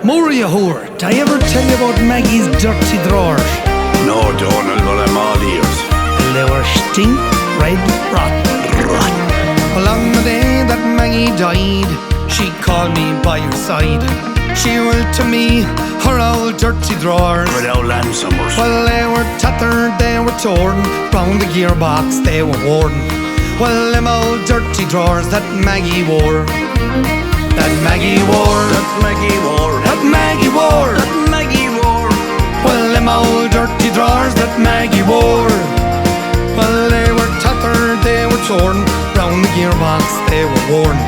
Moore you whore, did I ever tell you about Maggie's dirty drawers? No, Donal, but I'm all ears. Well, they were stink red rotten. Well, on the day that Maggie died, she called me by her side. She willed to me her old dirty drawers. Without Lansomers. Well, they were tattered, they were torn, round the gearbox they were worn. Well, them old dirty drawers that Maggie wore. That Maggie wore. That Maggie wore. That Maggie wore. That Maggie wore. Well, them old dirty drawers that Maggie wore. Well, they were tattered, they were torn, round the gearbox they were worn.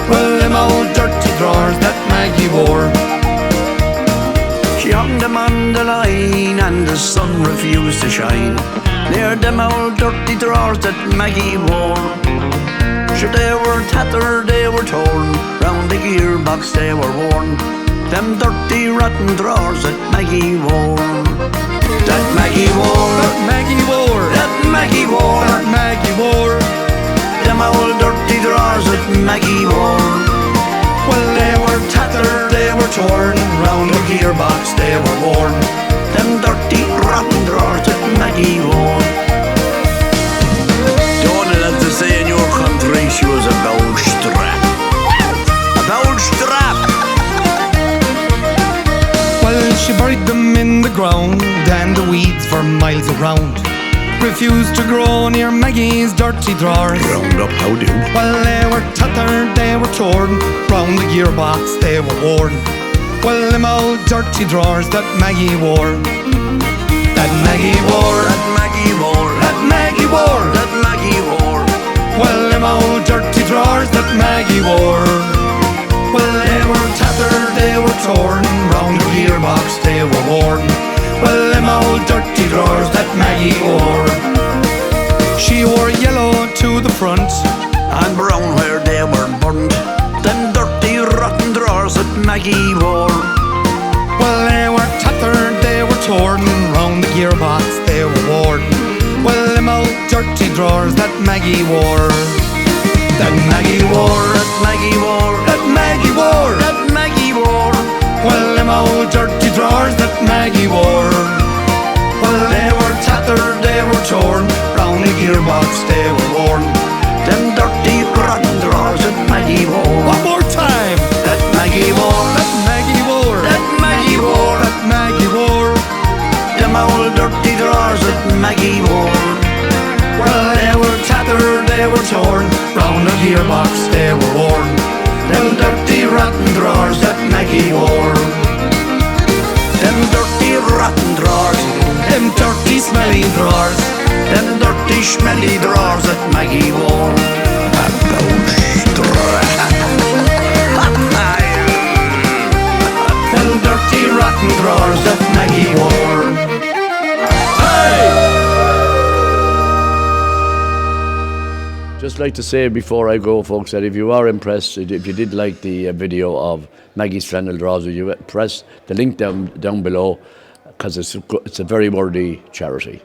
Well, them old dirty drawers that Maggie wore. She hung them on the line and the sun refused to shine. Near them old dirty drawers that Maggie wore. Sure, they were tattered, they were torn, round the gearbox they were worn. Them dirty rotten drawers that Maggie wore. That Maggie wore. That Maggie wore. That Maggie wore. That Maggie wore. Them old dirty drawers that Maggie wore. Well, they were tattered, they were torn, round the gearbox they were worn. Them dirty rotten drawers that Maggie wore. Donal, as they say in your country, she was a bold strap. A bold strap. Well, she buried them in the ground and the weeds for miles around. Refused to grow near Maggie's dirty drawers. Ground up, how do? Well, they were tattered, they were torn, round the gearbox they were worn. Well, them old dirty drawers that Maggie wore. That Maggie wore. That Maggie wore. That Maggie wore. That Maggie wore. Well, them old dirty drawers that Maggie wore. Well, they were tattered, they were torn, round the gearbox they were worn. Well, them old dirty drawers that Maggie wore. She wore yellow to the front and brown where they were burned. Them dirty rotten drawers that Maggie wore. Well, they were tattered, they were torn, round the gearbox they were worn. Well, them old dirty drawers that Maggie wore. That Maggie wore. That Maggie wore. That Maggie wore. That Maggie wore. Well, them old dirty drawers that Maggie wore. Well, they were tattered, they were torn, round the gearbox they were worn. Them dirty rotten drawers that Maggie wore. One more time. That Maggie wore. That Maggie wore. That Maggie wore. That Maggie wore. Them old dirty drawers that Maggie wore. Well, they were tattered, they were torn, round the gearbox they were worn. Them dirty rotten drawers that Maggie wore. Them dirty rotten drawers. Them dirty smelly drawers. Them dirty smelly drawers that Maggie wore. A bold strap. Them dirty rotten drawers that Maggie wore. Just like to say before I go, folks, that if you are impressed, if you did like the video of Maggie's flannel drawers, you press the link down below, because it's a very worthy charity.